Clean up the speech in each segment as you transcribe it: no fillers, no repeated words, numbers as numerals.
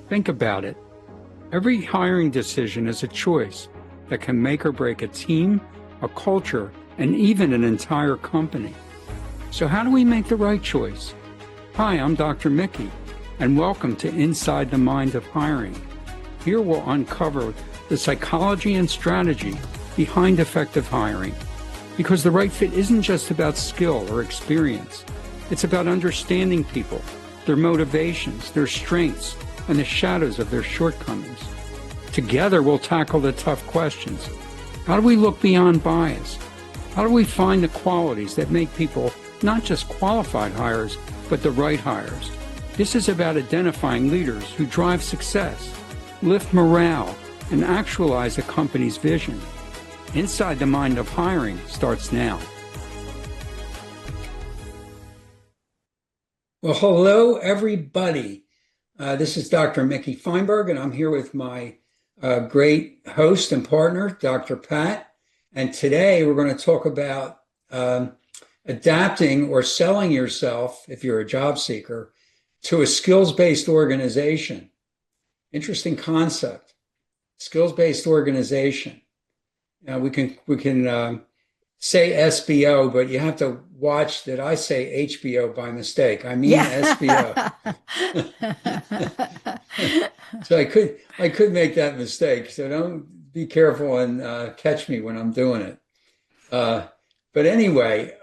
Think about it. Every hiring decision is a choice that can make or break a team, a culture, and even an entire company. So how do we make the right choice? Hi, I'm Dr. Mickey, and welcome to Inside the Mind of Hiring. Here we'll uncover the psychology and strategy behind effective hiring. Because the right fit isn't just about skill or experience. It's about understanding people, their motivations, their strengths, and the shadows of their shortcomings. Together, we'll tackle the tough questions. How do we look beyond bias? How do we find the qualities that make people not just qualified hires, but the right hires? This is about identifying leaders who drive success, lift morale, and actualize a company's vision. Inside the Mind of Hiring starts now. Well, hello, everybody. This is Dr. Mickey Feinberg, and I'm here with my great host and partner, Dr. Pat. And today we're going to talk about adapting or selling yourself, if you're a job seeker, to a skills-based organization. Interesting concept, skills-based organization. Now we can say SBO, but you have to watch that I say HBO by mistake. I mean SBO. So I could make that mistake. So don't be careful and catch me when I'm doing it. But anyway,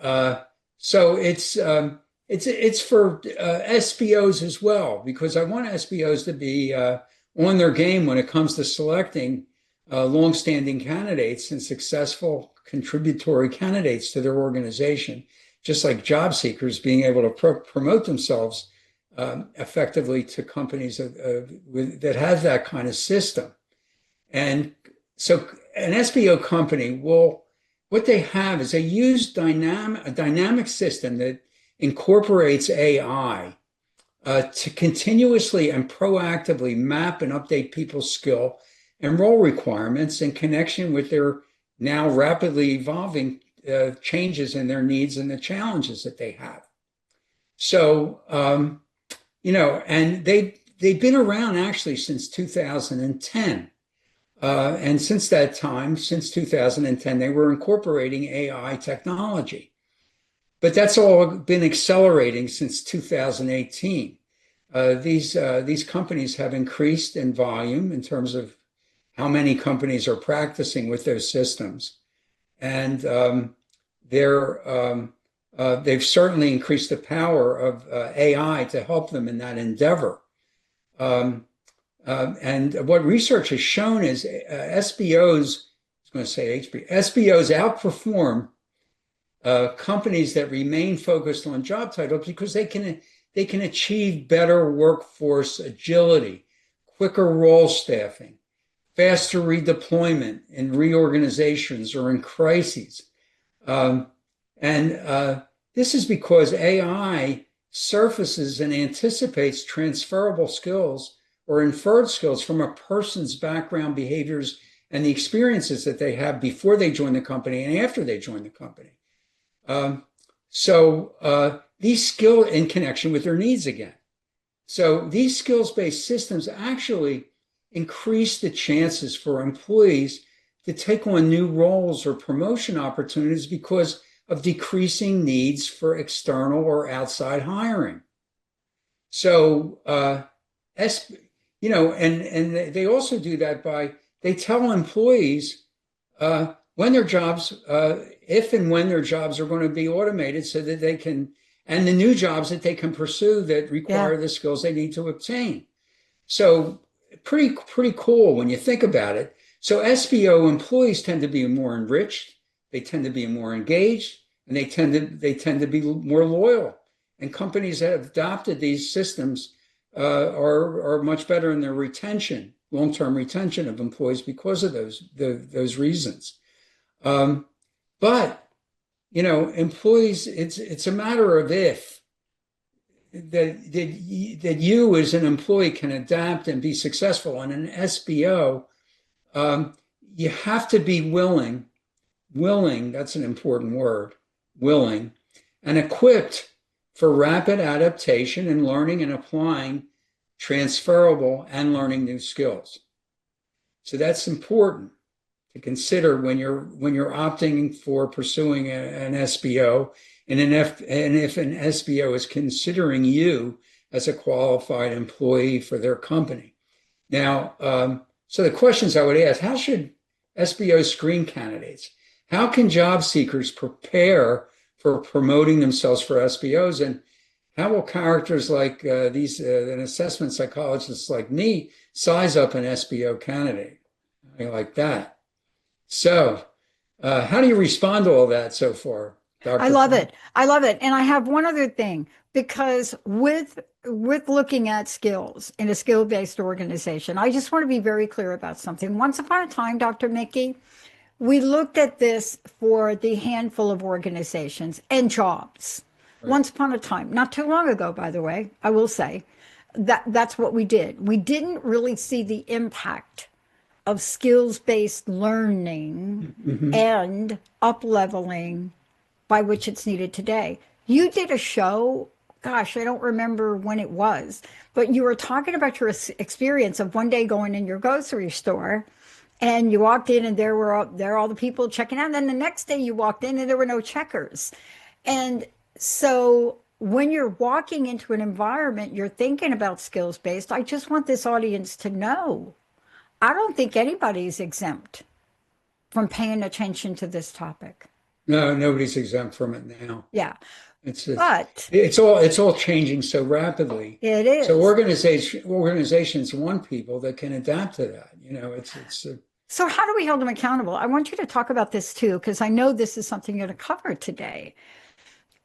so it's for SBOs as well, because I want SBOs to be on their game when it comes to selecting longstanding candidates and successful contributory candidates to their organization, just like job seekers being able to promote themselves effectively to companies that have that kind of system. And so an SBO company what they have is they use a dynamic system that incorporates AI to continuously and proactively map and update people's skill and role requirements in connection with their now rapidly evolving changes in their needs and the challenges that they have. So, and they've been around actually since 2010. And since that time, since 2010, they were incorporating AI technology. But that's all been accelerating since 2018. These companies have increased in volume in terms of how many companies are practicing with those systems. And they've certainly increased the power of AI to help them in that endeavor. And what research has shown is SBOs outperform companies that remain focused on job titles because they can achieve better workforce agility, quicker role staffing, faster redeployment in reorganizations or in crises. This is because AI surfaces and anticipates transferable skills or inferred skills from a person's background, behaviors, and the experiences that they have before they join the company and after they join the company. These skills in connection with their needs again. So these skills-based systems actually increase the chances for employees to take on new roles or promotion opportunities because of decreasing needs for external or outside hiring. So, and they also do that they tell employees when their jobs, if and when their jobs are going to be automated so that they can, and the new jobs that they can pursue that require the skills they need to obtain. So pretty cool when you think about it. So SBO employees tend to be more enriched, they tend to be more engaged, and they tend to be more loyal. And companies that have adopted these systems are much better in their retention, long-term retention of employees because of those reasons. But employees, it's a matter of if that you as an employee can adapt and be successful. On an SBO, you have to be willing, that's an important word, willing, and equipped for rapid adaptation and learning and applying transferable, and learning new skills. So that's important to consider when you're opting for pursuing an SBO, and if an SBO is considering you as a qualified employee for their company. Now, so the questions I would ask: how should SBOs screen candidates? How can job seekers prepare for promoting themselves for SBOs? And how will characters like an assessment psychologist like me size up an SBO candidate? Like that. So, how do you respond to all that so far, Dr. I love it. I love it. And I have one other thing, because with looking at skills in a skill-based organization, I just want to be very clear about something. Once upon a time, Dr. Mickey, we looked at this for the handful of organizations and jobs. Right. Once upon a time, not too long ago, by the way, I will say that's what we did. We didn't really see the impact of skills-based learning and up-leveling by which it's needed today. You did a show, gosh, I don't remember when it was, but you were talking about your experience of one day going in your grocery store and you walked in and there were all the people checking out. And then the next day you walked in and there were no checkers. And so when you're walking into an environment, you're thinking about skills-based. I just want this audience to know, I don't think anybody's exempt from paying attention to this topic. No, nobody's exempt from it now. Yeah. But it's all changing so rapidly. It is. So organizations want people that can adapt to that. So how do we hold them accountable? I want you to talk about this too, because I know this is something you're going to cover today.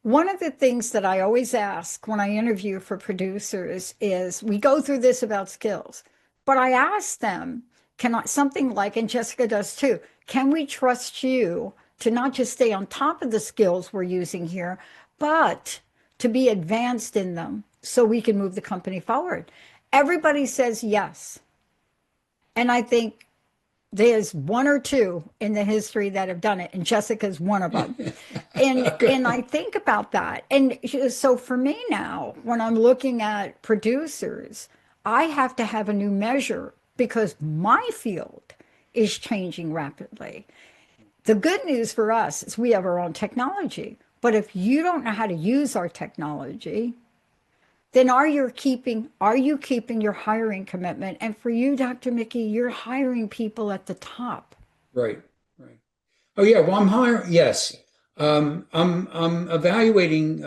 One of the things that I always ask when I interview for producers is, we go through this about skills, but I ask them, something like, and Jessica does too, can we trust you to not just stay on top of the skills we're using here, but to be advanced in them so we can move the company forward? Everybody says yes. And I think there's one or two in the history that have done it, and Jessica's one of them. And I think about that. And so for me now, when I'm looking at producers, I have to have a new measure because my field is changing rapidly. The good news for us is we have our own technology. But if you don't know how to use our technology, then are you keeping your hiring commitment? And for you, Dr. Mickey, you're hiring people at the top. Right. Oh yeah, well, I'm hiring. Yes, I'm evaluating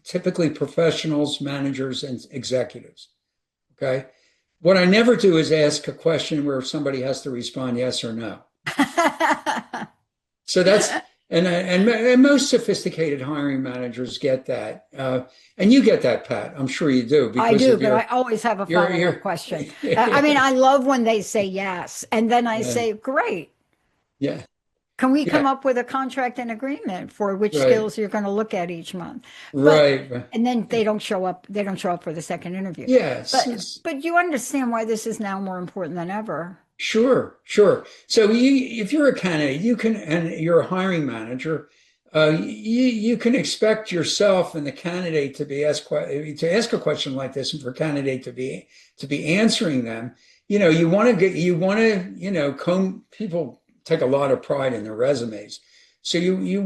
typically professionals, managers, and executives. Okay. What I never do is ask a question where somebody has to respond yes or no. So that's and most sophisticated hiring managers get that, and you get that, Pat. I'm sure you do. I do, but I always have a follow-up question. I mean, I love when they say yes, and then I say, "Great, yeah. Can we come up with a contract and agreement for which skills you're going to look at each month?" Right. And then they don't show up. They don't show up for the second interview. Yes. But you understand why this is now more important than ever. Sure. So if you're a candidate, and you're a hiring manager, you can expect yourself and the candidate to ask a question like this, and for candidate to be answering them. You want to people take a lot of pride in their resumes. So you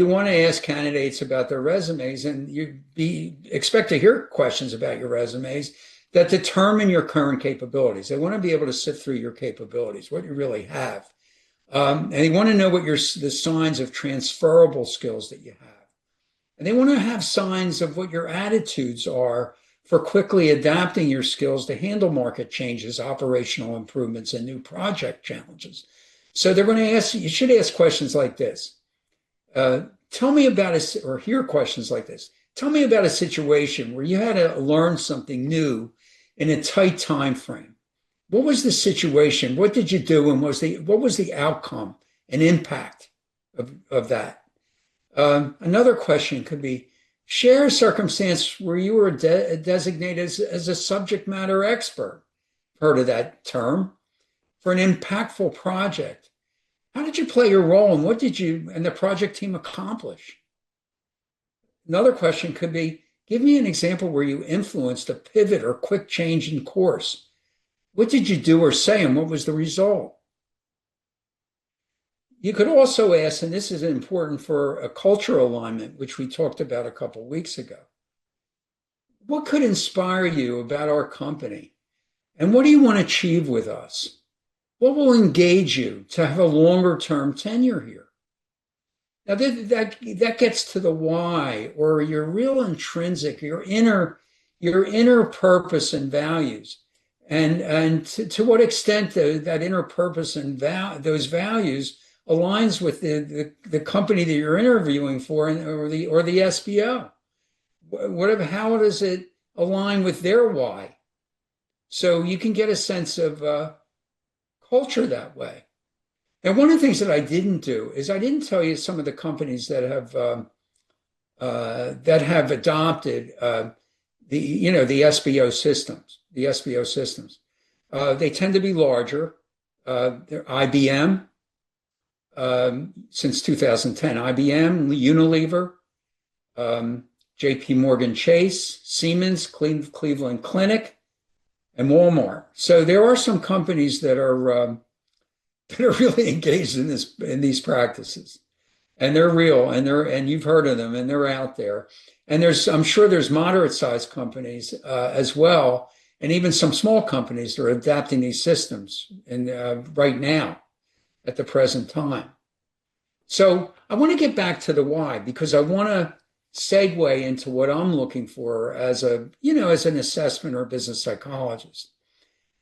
want to ask candidates about their resumes, and expect to hear questions about your resumes that determine your current capabilities. They want to be able to sift through your capabilities, what you really have. And they want to know what the signs of transferable skills that you have. And they want to have signs of what your attitudes are for quickly adapting your skills to handle market changes, operational improvements, and new project challenges. So they're going to you should ask questions like this. Tell me about or hear questions like this. Tell me about a situation where you had to learn something new in a tight time frame. What was the situation? What did you do? And what was the outcome and impact of that? Another question could be, share a circumstance where you were designated as a subject matter expert. Heard of that term? For an impactful project. How did you play your role, and what did you and the project team accomplish? Another question could be, Give me an example where you influenced a pivot or quick change in course. What did you do or say, and what was the result? You could also ask, and this is important for a cultural alignment, which we talked about a couple of weeks ago. What could inspire you about our company? And what do you want to achieve with us? What will engage you to have a longer term tenure here? Now that gets to the why, or your real intrinsic, your inner purpose and values, and to what extent that inner purpose and those values aligns with the company that you're interviewing for, or the SBO. How does it align with their why? So you can get a sense of culture that way. And one of the things that I didn't do is I didn't tell you some of the companies that have adopted the SBO systems. The SBO systems. They tend to be larger. They're IBM since 2010. IBM, Unilever, J.P. Morgan Chase, Siemens, Cleveland Clinic, and Walmart. So there are some companies that are really engaged in these practices, and they're real, and you've heard of them, and they're out there. And I'm sure there's moderate-sized companies as well, and even some small companies that are adapting these systems right now at the present time. So I want to get back to the why, because I want to segue into what I'm looking for as an assessment or business psychologist.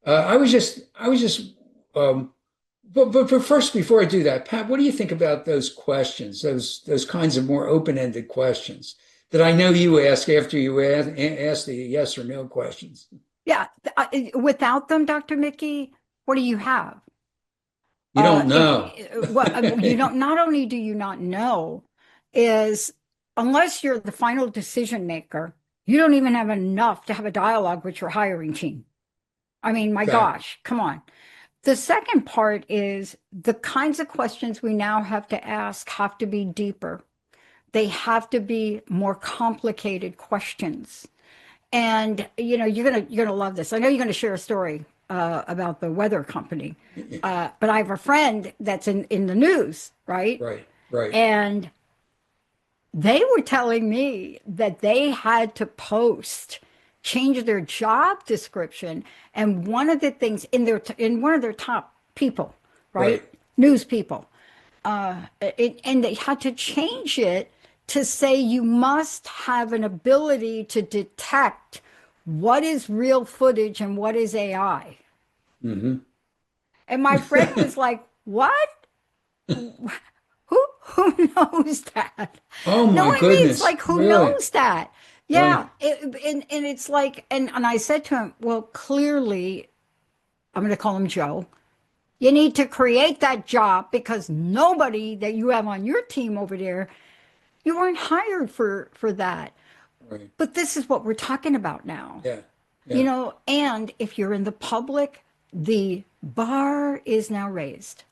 But first, before I do that, Pat, what do you think about those questions, those kinds of more open-ended questions that I know you ask after you ask the yes or no questions? Yeah. Without them, Dr. Mickey, what do you have? You don't know. You don't. Not only do you not know, is unless you're the final decision maker, you don't even have enough to have a dialogue with your hiring team. I mean, my gosh, come on. The second part is the kinds of questions we now have to ask have to be deeper. They have to be more complicated questions. And you're gonna love this. I know you're gonna share a story about the weather company, but I have a friend that's in the news, right? Right. And they were telling me that they had to change their job description, and one of the things in one of their top people, right? News people, and they had to change it to say you must have an ability to detect what is real footage and what is AI. Mm-hmm. And my friend was like, "What? Who knows that?" Oh my Knowing goodness! me, it's like, who really? knows that? Yeah, and it's like, and I said to him, well, clearly, I'm going to call him Joe. You need to create that job, because nobody that you have on your team over there, you weren't hired for that. Right. But this is what we're talking about now. Yeah. And if you're in the public, the bar is now raised.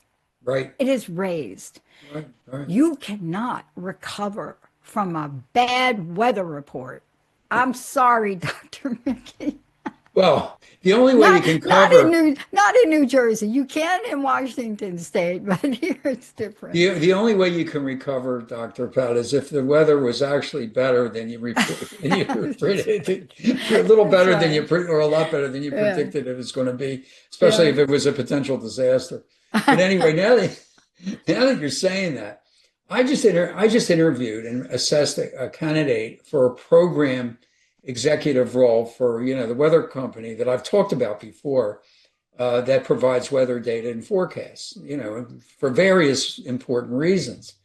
Right. It is raised. Right. You cannot recover from a bad weather report. I'm sorry, Dr. Mickey. Well, the only way you can cover not in New Jersey. You can in Washington State, but here it's different. The only way you can recover, Dr. Pat, is if the weather was actually better than you predicted, a little better than or a lot better than you predicted it was going to be, especially if it was a potential disaster. But anyway, now that you're saying that, I just interviewed and assessed a candidate for a program executive role for the weather company that I've talked about before, that provides weather data and forecasts, for various important reasons.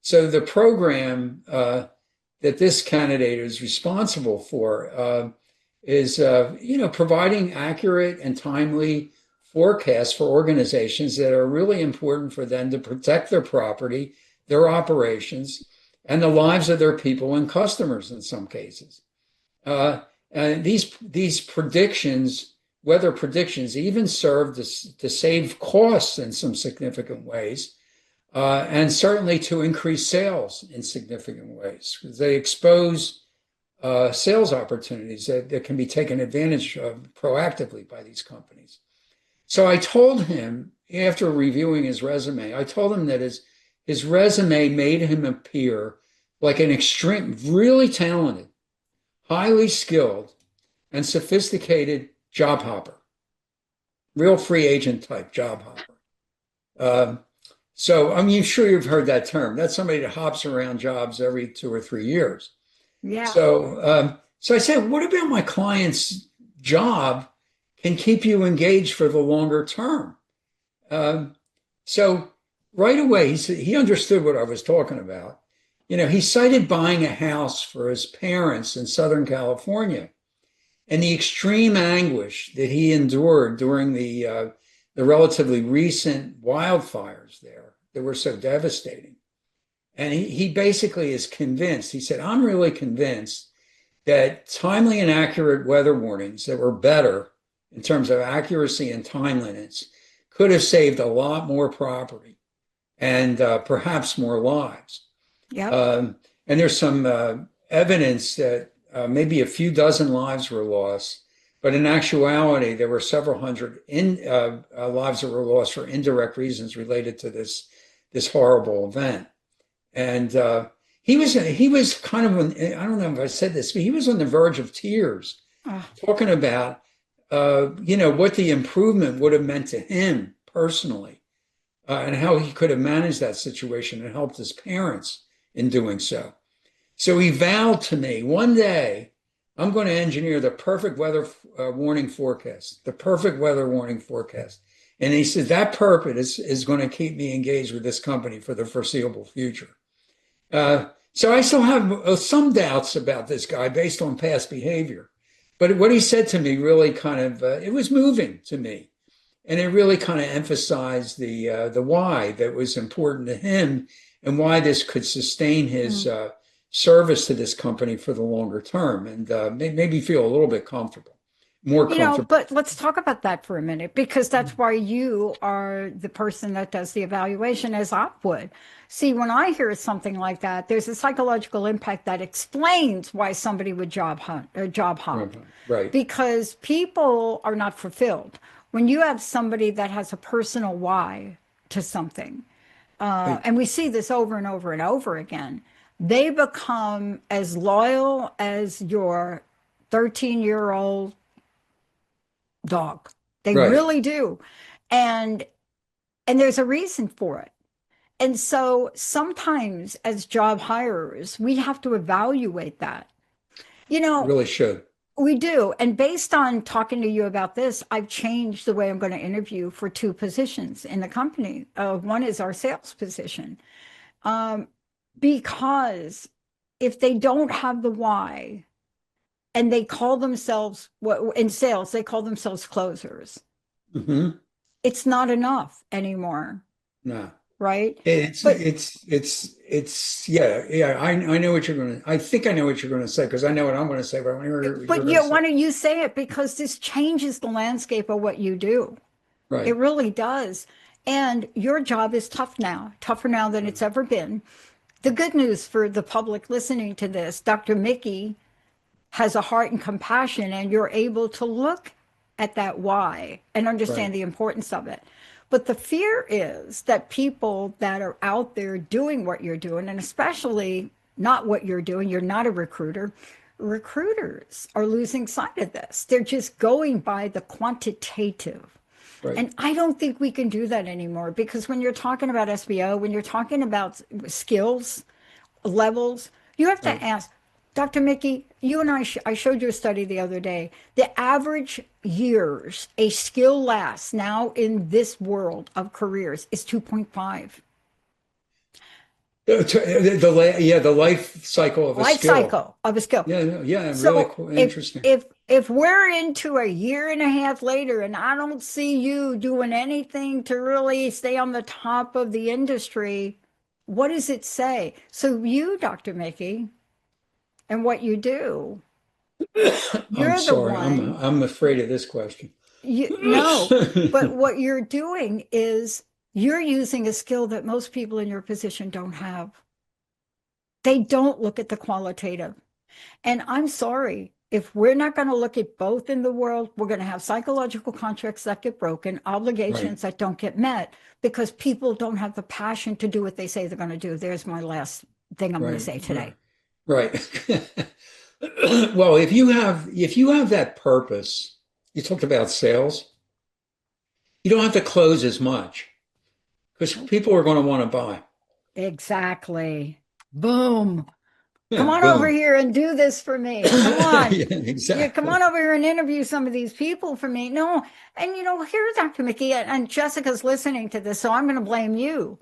So the program that this candidate is responsible for is providing accurate and timely forecasts for organizations that are really important for them to protect their property, their operations, and the lives of their people and customers in some cases. And these predictions, weather predictions, even serve to save costs in some significant ways, and certainly to increase sales in significant ways, because they expose sales opportunities that can be taken advantage of proactively by these companies. So I told him, after reviewing his resume, I told him that his resume made him appear like an extreme, really talented, highly skilled, and sophisticated job hopper, real free agent type job hopper. Um, so I'm sure you've heard that term. That's somebody that hops around jobs every 2 or 3 years. Yeah. So I said, what about my client's job can keep you engaged for the longer term? Um, so right away, he understood what I was talking about. He cited buying a house for his parents in Southern California and the extreme anguish that he endured during the relatively recent wildfires there that were so devastating. And he basically is convinced, he said, I'm really convinced that timely and accurate weather warnings that were better in terms of accuracy and timeliness could have saved a lot more property and perhaps more lives. Yep. And there's some evidence that maybe a few dozen lives were lost, but in actuality, there were several hundred lives that were lost for indirect reasons related to this horrible event. And he was kind of I don't know if I said this, but he was on the verge of tears, Oh, talking about what the improvement would have meant to him personally, and how he could have managed that situation and helped his parents in doing so. So he vowed to me, one day I'm going to engineer the perfect weather warning forecast, the perfect weather warning forecast. And he said that purpose is going to keep me engaged with this company for the foreseeable future. So I still have some doubts about this guy based on past behavior. But what he said to me really kind of, it was moving to me. And it really kind of emphasized the why that was important to him and why this could sustain his service to this company for the longer term, and made me feel a little bit more comfortable. but let's talk about that for a minute, because that's why you are the person that does the evaluation, as I would. See, when I hear something like that, there's a psychological impact that explains why somebody would job hunt or job hop, Right, because people are not fulfilled. When you have somebody that has a personal why to something, right, and we see this over and over and over again, they become as loyal as your 13-year-old dog. They right. really do. And there's a reason for it. And so sometimes as job hirers, we have to evaluate that. You know, Really should. we do. And based on talking to you about this, I've changed the way I'm going to interview for two positions in the company. One is our sales position. Because if they don't have the why, and they call themselves, in sales, they call themselves closers, Hmm. it's not enough anymore, No. right? It's But it's it's it's yeah, yeah. I know what you're gonna. I think I know what you're gonna say because I know what I'm gonna say, but I want to hear what you're gonna yeah, say. why don't you say it? Because this changes the landscape of what you do. It Right. really does. And your job is tough now, tougher now than it's ever been. The good news for the public listening to this, Dr. Mickey has a heart and compassion, and you're able to look at that why and Right. understand the importance of it. But the fear is that people that are out there doing what you're doing, and especially not what you're doing, you're not a recruiter. Recruiters are losing sight of this. They're just going by the quantitative. Right. And I don't think we can do that anymore, because when you're talking about SBO, when you're talking about skills levels, you have to Right. ask, Dr. Mickey, you and I showed you a study the other day. The average years a skill lasts now in this world of careers is 2.5. The life cycle of a Life skill. cycle of a skill. Yeah. Yeah. Yeah, really So cool. if Interesting. if if we're into a year and a half later and I don't see you doing anything to really stay on the top of the industry, what does it say? So you, Dr. Mickey, and what you do, I'm you're the sorry. one. I'm afraid of this question. You no, but what you're doing is you're using a skill that most people in your position don't have. They don't look at the qualitative. And I'm sorry, if we're not going to look at both in the world, we're going to have psychological contracts that get broken, Right, obligations that don't get met because people don't have the passion to do what they say they're going to do. There's my last thing I'm going to right, say right, today. right. Well, if you have that purpose, you talked about sales, you don't have to close as much because people are going to want to buy. Exactly. Boom. Come Yeah, on over boom. here and do this for me. Come on. Yeah, Yeah, come on exactly. over here and interview some of these people for me. No, and here's Dr. Mickey, and Jessica's listening to this, so I'm going to blame you.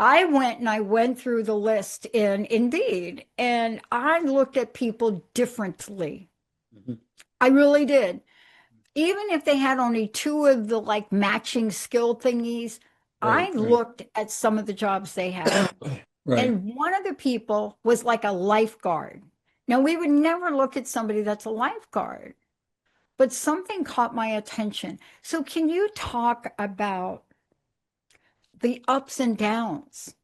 I went through the list in Indeed, and I looked at people differently. Mhm. I really did. Even if they had only two of the like matching skill thingies, Right, I right, looked at some of the jobs they had. right. And one of the people was like a lifeguard. Now, we would never look at somebody that's a lifeguard, but something caught my attention. So, can you talk about the ups and downs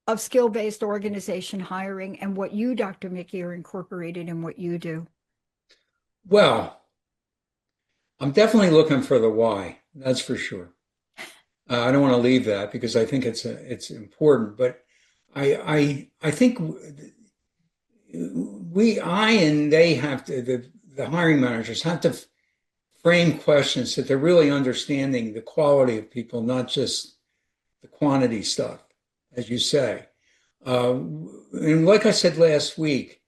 of skill-based organization hiring and what you, Dr. Mickey, are incorporated in what you do? Well, I'm definitely looking for the why. That's for sure. I don't want to leave that because I think it's important. But I think I and they have to the hiring managers have to frame questions that they're really understanding the quality of people, not just the quantity stuff, as you say. And like I said last week,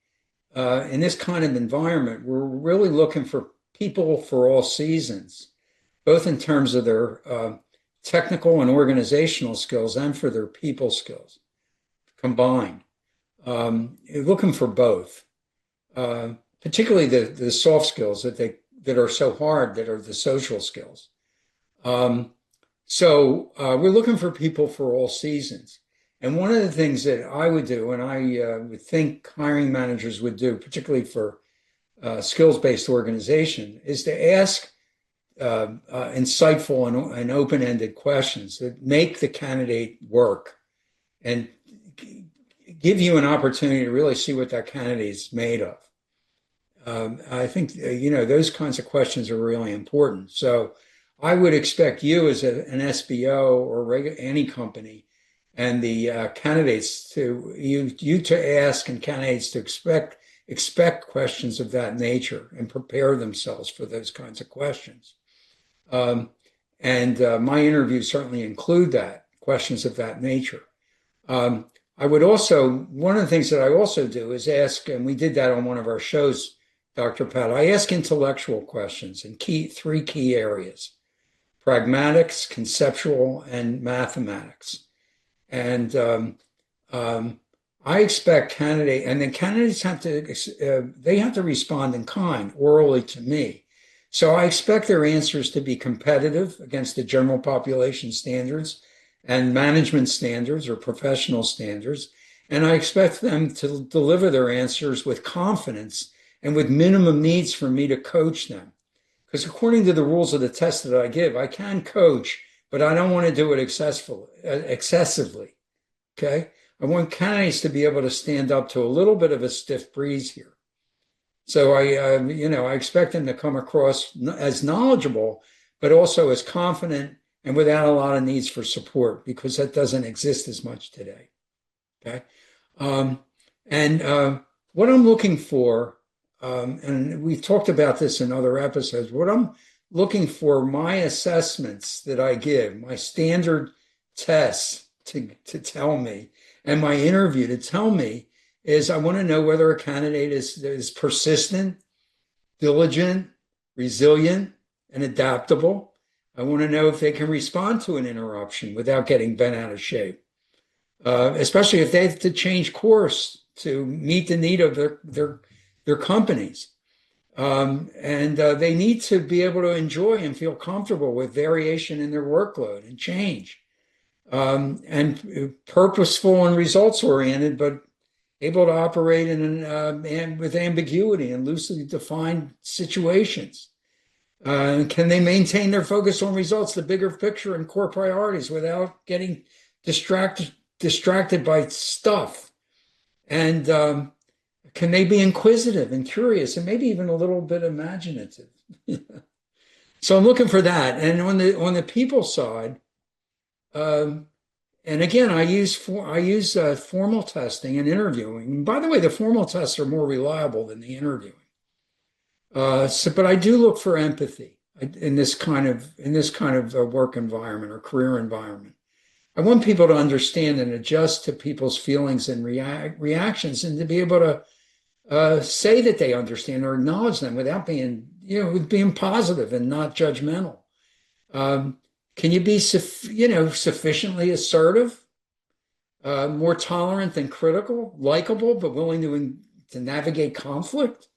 in this kind of environment, we're really looking for people for all seasons, both in terms of their technical and organizational skills and for their people skills combined. Looking for both, particularly the soft skills that are so hard, that are the social skills. Um, so we're looking for people for all seasons. And one of the things that I would do, and I would think hiring managers would do, particularly for skills-based organization, is to ask insightful and open-ended questions that make the candidate work and give you an opportunity to really see what that candidate is made of. I think those kinds of questions are really important. So I would expect you as an SBO or any company and the candidates to ask and candidates to expect questions of that nature and prepare themselves for those kinds of questions. Um, and my interviews certainly include that questions of that nature. I would also, one of the things that I also do is ask, and we did that on one of our shows, Dr. Pat, I ask intellectual questions in three key areas: pragmatics, conceptual, and mathematics. And I expect and then candidates they have to respond in kind, orally to me. So I expect their answers to be competitive against the general population standards and management standards or professional standards. And I expect them to deliver their answers with confidence and with minimum needs for me to coach them. Because according to the rules of the test that I give, I can coach, but I don't want to do it excessively. Okay. I want candidates to be able to stand up to a little bit of a stiff breeze here. So I expect them to come across as knowledgeable, but also as confident and without a lot of needs for support, because that doesn't exist as much today. Okay. Um, and what I'm looking for, and we've talked about this in other episodes, what I'm looking for, my assessments that I give, my standard tests to tell me, and my interview to tell me, is I want to know whether a candidate is persistent, diligent, resilient, and adaptable. I want to know if they can respond to an interruption without getting bent out of shape, especially if they have to change course to meet the need of their companies. And they need to be able to enjoy and feel comfortable with variation in their workload and change, and purposeful and results oriented, but able to operate and with ambiguity and loosely defined situations. Can they maintain their focus on results, the bigger picture and core priorities without getting distracted by stuff? And can they be inquisitive and curious and maybe even a little bit imaginative? So I'm looking for that. And on the people side, and again, I use formal testing and interviewing. And by the way, the formal tests are more reliable than the interviewing. But I do look for empathy in this kind of work environment or career environment. I want people to understand and adjust to people's feelings and reactions, and to be able to say that they understand or acknowledge them without being, with being positive and not judgmental. Can you be, sufficiently assertive, more tolerant than critical, likable, but willing to navigate conflict?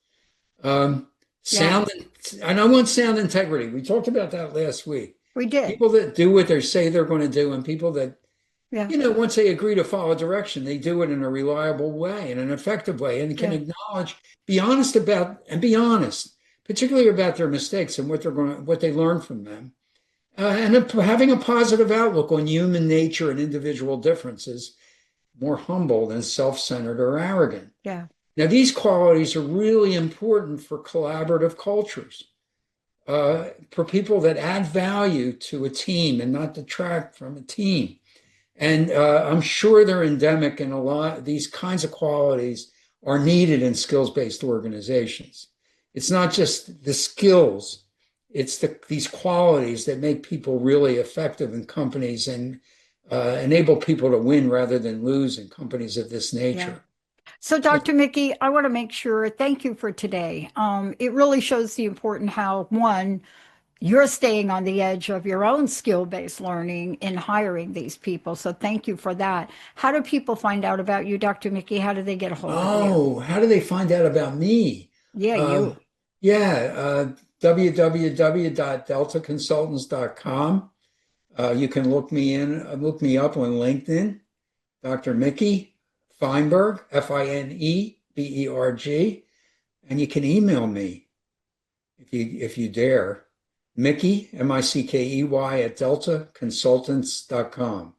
Sound, and I want sound integrity. We talked about that last week. We did. People that do what they say they're going to do, and people that, once they agree to follow direction, they do it in a reliable way, in an effective way, and can acknowledge, be honest, particularly about their mistakes and what they learn from them. And having a positive outlook on human nature and individual differences, more humble than self-centered or arrogant. Yeah. Now, these qualities are really important for collaborative cultures, for people that add value to a team and not detract from a team. And I'm sure they're endemic in a lot. These kinds of qualities are needed in skills-based organizations. It's not just the skills, it's these qualities that make people really effective in companies and enable people to win rather than lose in companies of this nature. Yeah. So, Dr. Mickey, I want to make sure, thank you for today. It really shows the important how, one, you're staying on the edge of your own skill-based learning in hiring these people. So thank you for that. How do people find out about you, Dr. Mickey? How do they get a hold of you? Oh, how do they find out about me? Yeah, you. www.deltaconsultants.com. You can look me up on LinkedIn, Dr. Mickey Feinberg, Fineberg, and you can email me if you dare, Mickey, Mickey, at deltaconsultants.com.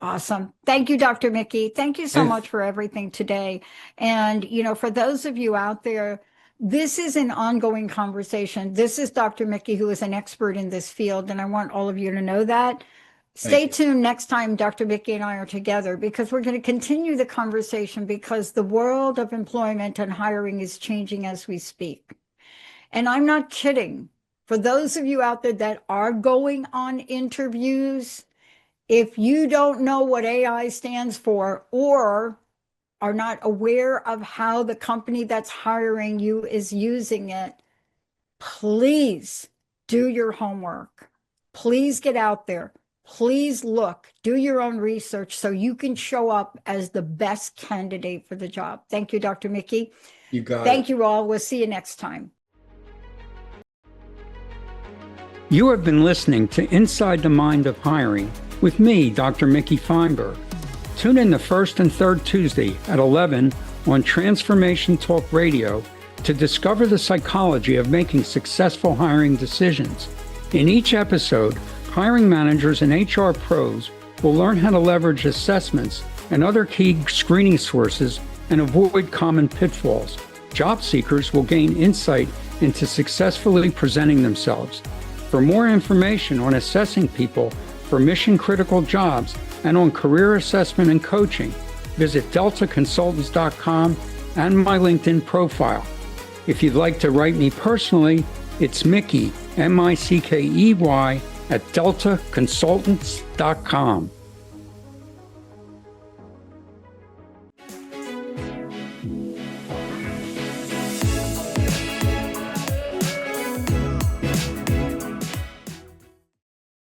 Awesome. Thank you, Dr. Mickey. Thank you so much for everything today. And, for those of you out there, this is an ongoing conversation. This is Dr. Mickey, who is an expert in this field, and I want all of you to know that. Stay tuned next time Dr. Mickey and I are together, because we're going to continue the conversation, because the world of employment and hiring is changing as we speak. And I'm not kidding. For those of you out there that are going on interviews, if you don't know what AI stands for or are not aware of how the company that's hiring you is using it, please do your homework. Please get out there. Please look, do your own research so you can show up as the best candidate for the job. Thank you, Dr. Mickey. You got it. Thank you all. We'll see you next time. You have been listening to Inside the Mind of Hiring with me, Dr. Mickey Feinberg. Tune in the first and third Tuesday at 11 on Transformation Talk Radio to discover the psychology of making successful hiring decisions. In each episode, hiring managers and HR pros will learn how to leverage assessments and other key screening sources and avoid common pitfalls. Job seekers will gain insight into successfully presenting themselves. For more information on assessing people for mission-critical jobs and on career assessment and coaching, visit deltaconsultants.com and my LinkedIn profile. If you'd like to write me personally, it's Mickey, Mickey, at deltaconsultants.com.